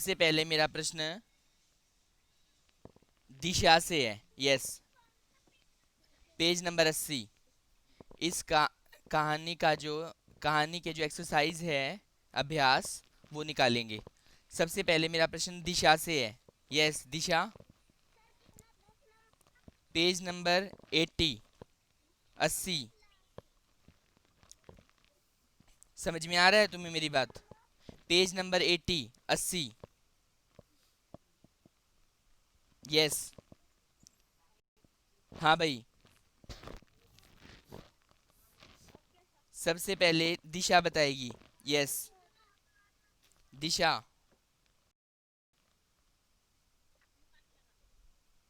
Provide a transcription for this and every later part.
सबसे पहले मेरा प्रश्न दिशा से है। यस। Page number 80। इस का कहानी का जो कहानी के जो एक्सरसाइज है, अभ्यास, वो निकालेंगे। सबसे पहले मेरा प्रश्न दिशा से है। यस, दिशा। Page number 80। 80। समझ में आ रहा है तुम्हें मेरी बात? Page number 80। 80। यस। हाँ भाई। सबसे पहले दिशा बताएगी। यस, दिशा।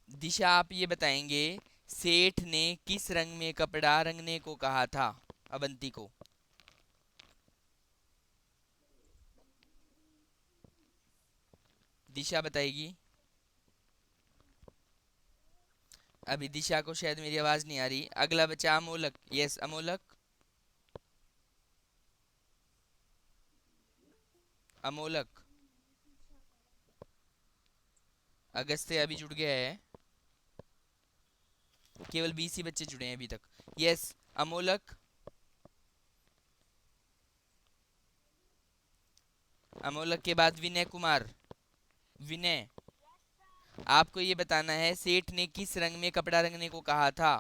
दिशा, आप ये बताएंगे सेठ ने किस रंग में कपड़ा रंगने को कहा था अवंती को? दिशा बताएगी। अभी दिशा को शायद मेरी आवाज नहीं आ रही। अगला बच्चा अमोलक। यस, अमोलक। अमोलक। अगस्त्य अभी जुड़ गया है। केवल 20 ही बच्चे जुड़े हैं अभी तक। यस, अमोलक। अमोलक के बाद विनय कुमार। विनय, आपको ये बताना है सेठ ने किस रंग में कपड़ा रंगने को कहा था।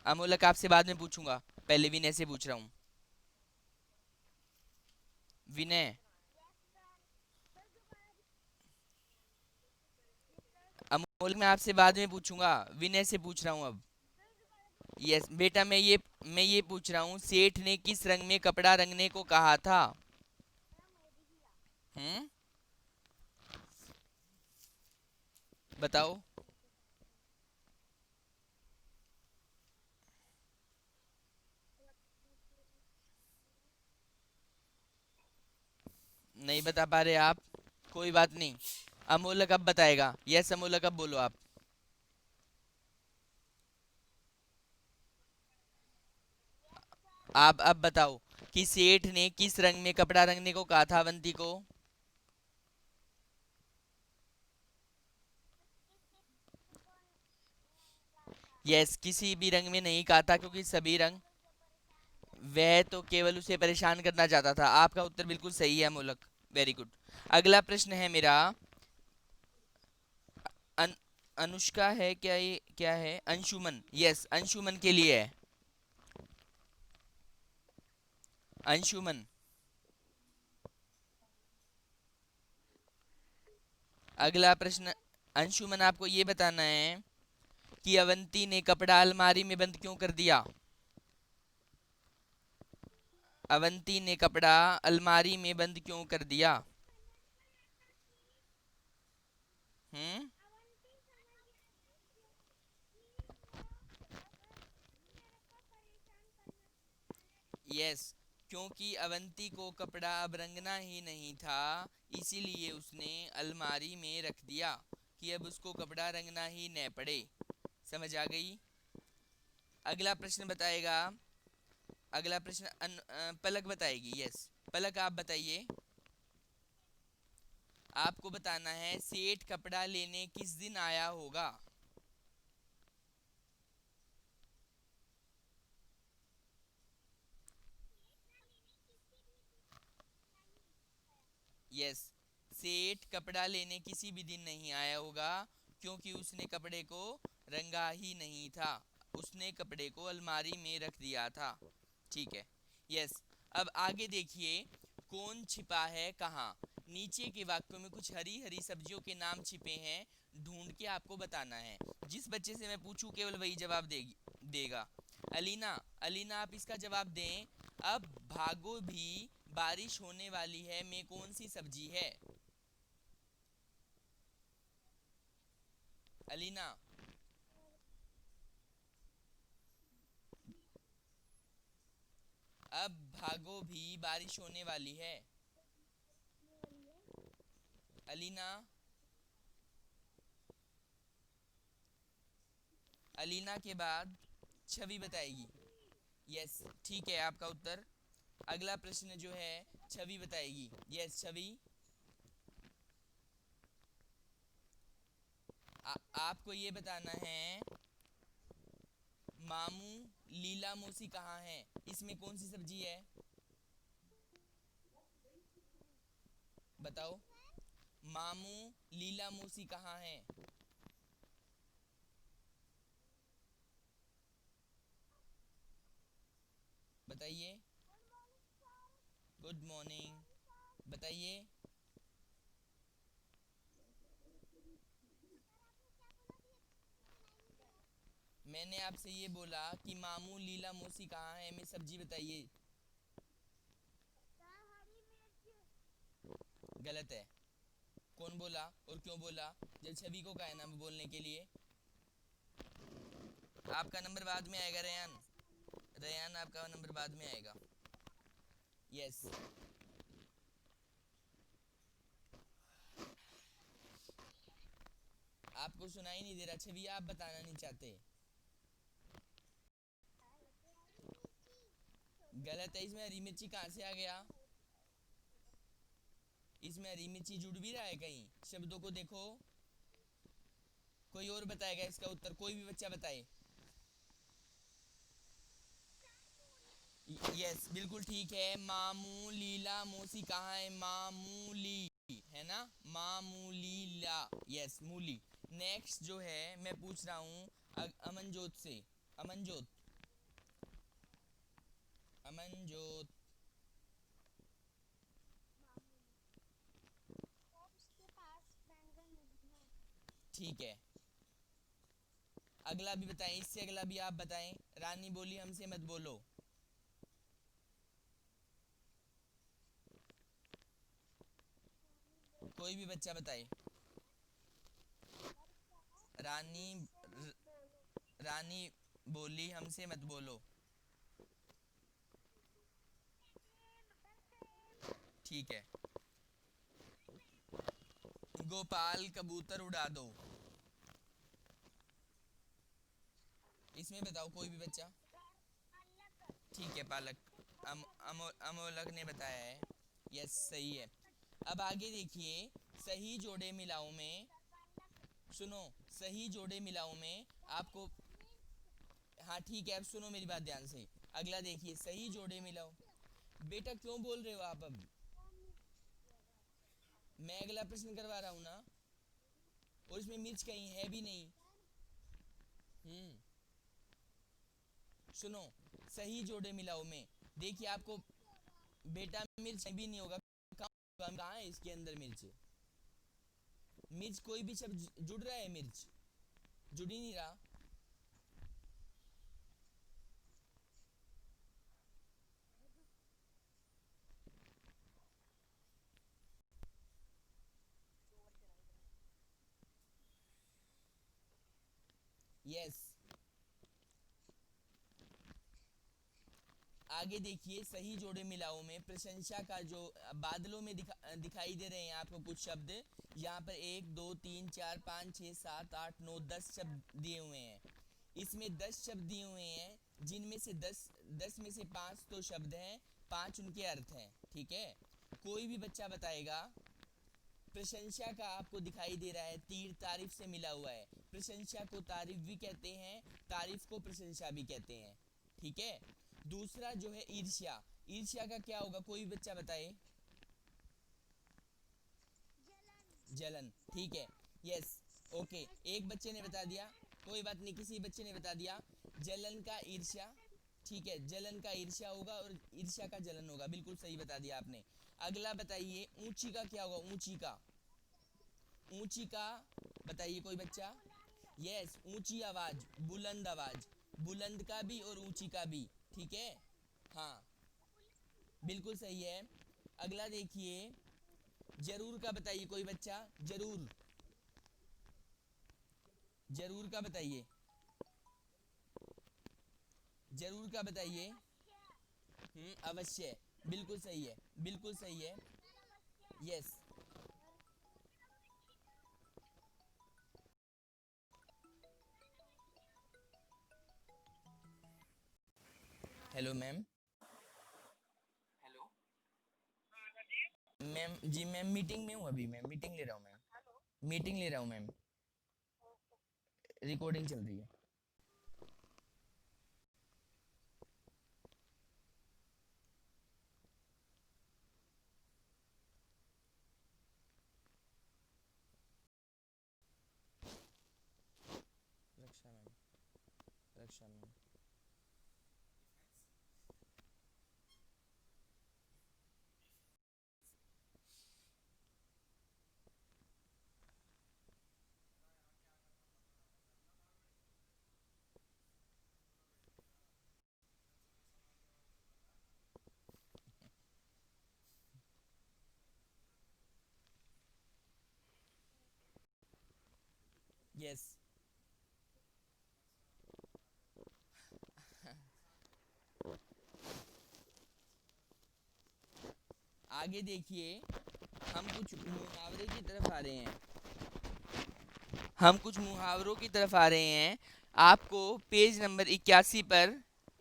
अमोलक आपसे बाद में पूछूंगा, पहले विनय से पूछ रहा हूँ। विनय। अमोलक मैं आपसे बाद में पूछूंगा, विनय से पूछ रहा हूँ अब। यस बेटा, मैं ये पूछ रहा हूँ सेठ ने किस रंग में कपड़ा रंगने को कहा था। हम्म, बताओ। नहीं बता पा रहे आप? कोई बात नहीं। अमोलक अब बताएगा। यस अमोलक, अब बोलो आप। आप अब बताओ कि सेठ ने किस रंग में कपड़ा रंगने को कहा था अवंती को। यस, किसी भी रंग में नहीं कहा था क्योंकि सभी रंग, वह तो केवल उसे परेशान करना चाहता था। आपका उत्तर बिल्कुल सही है अमोलक। Very good. अगला प्रश्न है मेरा। अन, अनुष्का है क्या? ये क्या है? अंशुमन। यस, अंशुमन के लिए है। अंशुमन। अगला प्रश्न। अंशुमन, आपको ये बताना है कि अवंती ने कपड़ा अलमारी में बंद क्यों कर दिया। अवंती ने कपड़ा अलमारी में बंद क्यों कर दिया? हम्म। यस, क्योंकि अवंती को कपड़ा अब रंगना ही नहीं था, इसीलिए उसने अलमारी में रख दिया कि अब उसको कपड़ा रंगना ही न पड़े। समझ आ गई? अगला प्रश्न बताएगा। अगला प्रश्न पलक बताएगी। यस, पलक आप बताइए। आपको बताना है सेठ कपड़ा लेने किस दिन आया होगा। यस, सेठ कपड़ा लेने किसी भी दिन नहीं आया होगा क्योंकि उसने कपड़े को रंगा ही नहीं था। उसने कपड़े को अलमारी में रख दिया था। ठीक है। यस। अब आगे देखिए, कौन छिपा है कहाँ। नीचे के वाक्यों में कुछ हरी हरी सब्जियों के नाम छिपे हैं, ढूंढ के आपको बताना है। जिस बच्चे से मैं पूछूं केवल वही जवाब देगा। अलीना, अलीना आप इसका जवाब दें। अब भागो भी, बारिश होने वाली है में कौन सी सब्जी है? अलीना। अब भागो भी, बारिश होने वाली है। अलीना। अलीना के बाद छवि बताएगी। यस, ठीक है आपका उत्तर। अगला प्रश्न जो है छवि बताएगी। यस, छवि। आपको ये बताना है मामू लीला मौसी कहाँ है, इसमें कौन सी सब्जी है, बताओ। मामू लीला मौसी कहाँ है, बताइए। गुड मॉर्निंग, बताइए। मैंने आपसे ये बोला कि मामू लीला मौसी कहाँ है, हमें सब्जी बताइए। गलत है। कौन बोला और क्यों बोला, जब छवि को कहा है ना बोलने के लिए। आपका नंबर बाद में आएगा रेयान, रेयान आपका नंबर बाद में आएगा। यस। आपको सुनाई नहीं दे रहा छवि, आप बताना नहीं चाहते। गलत है, इसमें हरी मिर्ची कहाँ से आ गया, इसमें हरी मिर्ची जुड़ भी रहा है कहीं, शब्दों को देखो। कोई और बताएगा इसका उत्तर, कोई भी बच्चा बताए। यस बिल्कुल ठीक है, मामू लीला मौसी कहाँ है, मामूली है ना, मामूलीला, यस मूली। नेक्स्ट जो है मैं पूछ रहा हूँ अमनजोत से। अमनजोत, अमनजोत, ठीक है। अगला भी बताएं, इससे अगला भी आप बताएं। रानी बोली हमसे मत बोलो। कोई भी बच्चा बताए। रानी रानी बोली हमसे मत बोलो, ठीक है। गोपाल कबूतर उड़ा दो, इसमें बताओ कोई भी बच्चा। ठीक है पालक, अमोलक ने बताया है, यस सही है। अब आगे देखिए, सही जोड़े मिलाओ में, सुनो, सही जोड़े मिलाओ में आपको, हाँ ठीक है अब सुनो मेरी बात ध्यान से। अगला देखिए, सही जोड़े मिलाओ। बेटा क्यों बोल रहे हो आप अब, मैं अगला प्रश्न करवा रहा हूँ ना, और इसमें मिर्च कहीं है भी नहीं। सुनो, सही जोड़े मिलाओ में देखिए आपको, बेटा मिर्च भी नहीं होगा, कहाँ है इसके अंदर मिर्च, मिर्च कोई भी शब्द जुड़ रहा है, मिर्च जुड़ ही नहीं रहा। यस। आगे देखिए, सही जोड़े मिलाओ में प्रशंसा का जो बादलों में दिखाई दे रहे हैं आपको कुछ शब्द, यहाँ पर 1 2 3 4 5 6 7 8 9 10 शब्द दिए हुए हैं। इसमें 10 शब्द दिए हुए हैं, जिनमें से 10 में से 5 तो शब्द हैं, 5 उनके अर्थ हैं, ठीक है। कोई भी बच्चा बताएगा, प्रशंसा का आपको दिखाई दे रहा है तीर तारीफ से मिला हुआ है, प्रशंसा को तारीफ भी कहते हैं, तारीफ को प्रशंसा भी कहते हैं, ठीक है। दूसरा जो है ईर्ष्या, ईर्ष्या का क्या होगा, कोई बच्चा बताए। जलन, ठीक है। यस, ओके, एक बच्चे ने बता दिया, कोई बात नहीं, किसी बच्चे ने बता दिया। जलन का ईर्ष्या, ठीक है, जलन का ईर्ष्या होगा और ईर्ष्या का जलन होगा, बिल्कुल सही बता दिया आपने। अगला बताइए, ऊंची का क्या होगा, ऊंची का, ऊंची का बताइए कोई बच्चा। यस, ऊंची आवाज, बुलंद आवाज, बुलंद का भी और ऊंची का भी, ठीक है। हाँ बिल्कुल सही है। अगला देखिए, जरूर का बताइए कोई बच्चा, जरूर, जरूर का बताइए, जरूर का बताइए। अवश्य, बिल्कुल सही है, बिल्कुल सही है। Yes. Hello ma'am. Hello ma'am, जी मैम मीटिंग में हूँ अभी, मैम मीटिंग ले रहा हूँ मैम, मीटिंग ले रहा हूँ मैम। रिकॉर्डिंग चल रही है। रक्षा मैम, रक्षा मैम। यस। आगे देखिए, हम कुछ मुहावरे की तरफ आ रहे हैं। हम कुछ मुहावरों की तरफ आ रहे हैं। आपको पेज नंबर 81 पर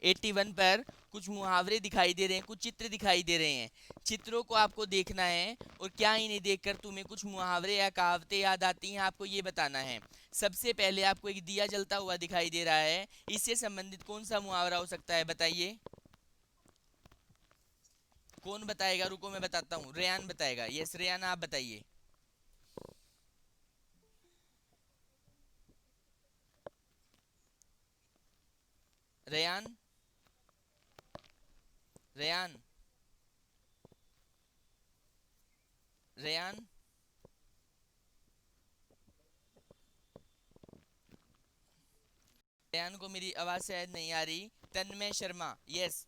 81 पर कुछ मुहावरे दिखाई दे रहे हैं, कुछ चित्र दिखाई दे रहे हैं। चित्रों को आपको देखना है और क्या इन्हें देखकर तुम्हें कुछ मुहावरे या कहावतें याद आती हैं, आपको ये बताना है। सबसे पहले आपको एक दिया जलता हुआ दिखाई दे रहा है, इससे संबंधित कौन सा मुहावरा हो सकता है, बताइए। कौन बताएगा? रुको मैं बताता हूँ, रेयान बताएगा। यस रेयान, आप बताइए। Ryan, Ryan, Ryan. रेयान को मेरी आवाज शायद नहीं आ रही। तन्मय शर्मा, यस।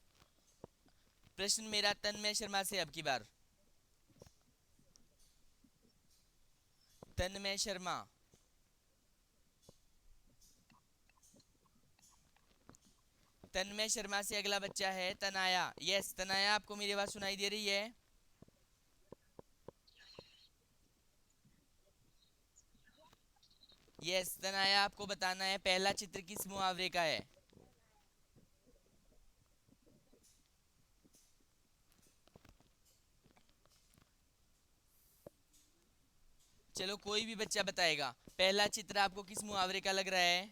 प्रश्न मेरा तन्मय शर्मा से अब की बार। तन्मय शर्मा। तन्मय शर्मा से अगला बच्चा है तनाया। यस तनाया, आपको मेरी आवाज सुनाई दे रही है? यस तनाया, आपको बताना है पहला चित्र किस मुहावरे का है। चलो कोई भी बच्चा बताएगा, पहला चित्र आपको किस मुहावरे का लग रहा है,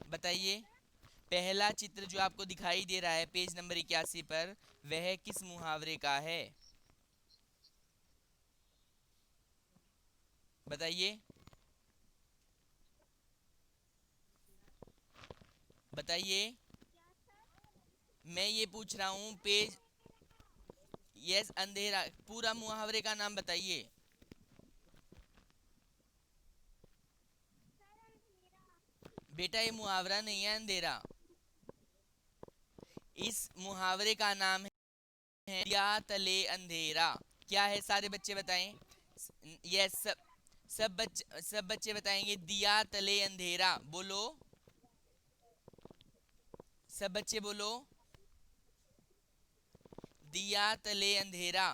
बताइए। पहला चित्र जो आपको दिखाई दे रहा है पेज नंबर 81 पर, वह किस मुहावरे का है, बताइए, बताइए। मैं ये पूछ रहा हूँ पेज। यस अंधेरा, पूरा मुहावरे का नाम बताइए। बेटा ये मुहावरा नहीं है अंधेरा, इस मुहावरे का नाम है दिया तले अंधेरा। क्या है सारे बच्चे बताएं। यस सब बच्चे बताएंगे दिया तले अंधेरा, बोलो। सब बच्चे बोलो, दिया तले अंधेरा।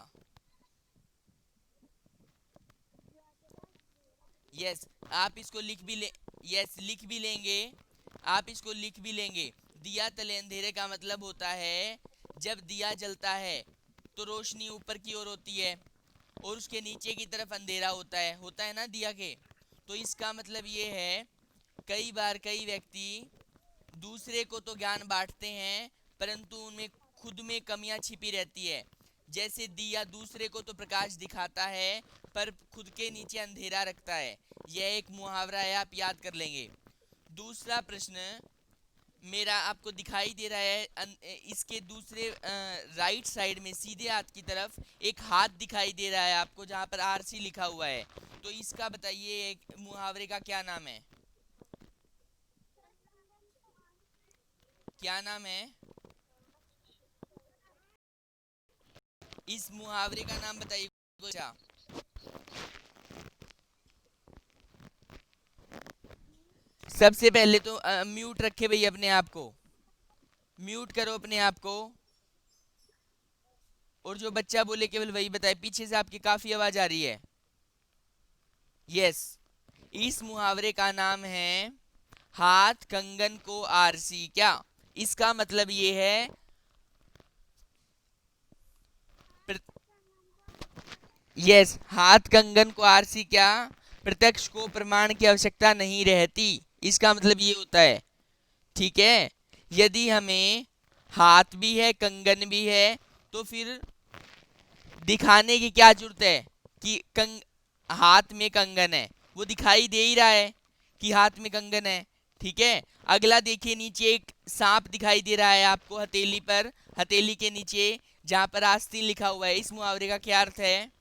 यस आप इसको लिख भी ले, यस लिख भी लेंगे, आप इसको लिख भी लेंगे। दिया तले अंधेरे का मतलब होता है जब दिया जलता है तो रोशनी ऊपर की ओर होती है और उसके नीचे की तरफ अंधेरा होता है ना दिया के। तो इसका मतलब ये है, कई बार कई व्यक्ति दूसरे को तो ज्ञान बांटते हैं परंतु उनमें खुद में कमियां छिपी रहती है। जैसे दिया दूसरे को तो प्रकाश दिखाता है पर खुद के नीचे अंधेरा रखता है। यह एक मुहावरा है, आप याद कर लेंगे। दूसरा प्रश्न मेरा आपको दिखाई दे रहा है, इसके दूसरे राइट साइड में सीधे हाथ की तरफ एक हाथ दिखाई दे रहा है आपको जहां पर आरसी लिखा हुआ है। तो इसका बताइए एक मुहावरे का क्या नाम है, क्या नाम है इस मुहावरे का नाम बताइए। अच्छा सबसे पहले तो म्यूट रखे भैया अपने आप को, म्यूट करो अपने आप को। और जो बच्चा बोले केवल वही बताए, पीछे से आपकी काफी आवाज आ रही है। यस इस मुहावरे का नाम है हाथ कंगन को आरसी क्या। इसका मतलब ये है यस हाथ कंगन को आरसी क्या, प्रत्यक्ष को प्रमाण की आवश्यकता नहीं रहती। इसका मतलब ये होता है, ठीक है। यदि हमें हाथ भी है कंगन भी है तो फिर दिखाने की क्या जरूरत है कि हाथ में कंगन है, वो दिखाई दे ही रहा है कि हाथ में कंगन है, ठीक है। अगला देखिए, नीचे एक सांप दिखाई दे रहा है आपको हथेली पर, हथेली के नीचे जहां पर आस्तीन लिखा हुआ है। इस मुहावरे का क्या अर्थ है?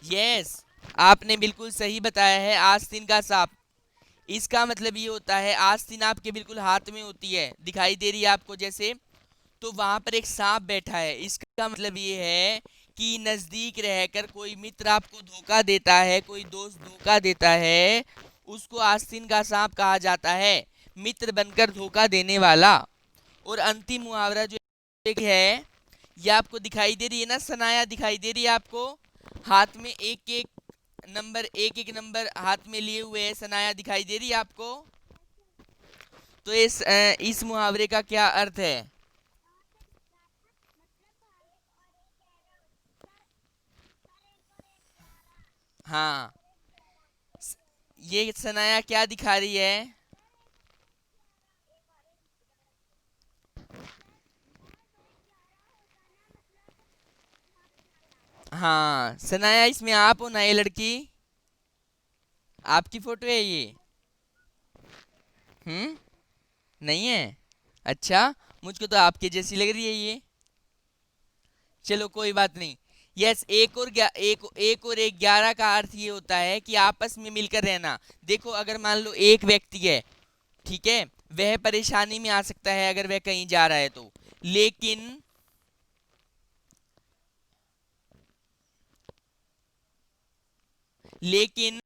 यस, आपने बिल्कुल सही बताया है, आस्तीन का सांप। इसका मतलब ये होता है, आस्तीन आपके बिल्कुल हाथ में होती है, दिखाई दे रही है आपको जैसे, तो वहां पर एक सांप बैठा है। इसका मतलब ये है कि नजदीक रहकर कोई मित्र आपको धोखा देता है, कोई दोस्त धोखा देता है, उसको आस्तीन का सांप कहा जाता है, मित्र बनकर धोखा देने वाला। और अंतिम मुहावरा जो एक है, ये आपको दिखाई दे रही है ना, सनाया दिखाई दे रही है आपको, हाथ में एक एक नंबर, एक एक नंबर हाथ में लिए हुए है, सनाया दिखाई दे रही है आपको। तो इस मुहावरे का क्या अर्थ है? हाँ, ये सनाया क्या दिखा रही है? हाँ सनाया, इसमें आप हो ना, ये लड़की आपकी फोटो है ये? हम्म, नहीं है? अच्छा, मुझको तो आपके जैसी लग रही है ये। चलो कोई बात नहीं। यस, एक और एक 11 का अर्थ ये होता है कि आपस में मिलकर रहना। देखो, अगर मान लो एक व्यक्ति है, ठीक है, वह परेशानी में आ सकता है अगर वह कहीं जा रहा है तो, लेकिन लेकिन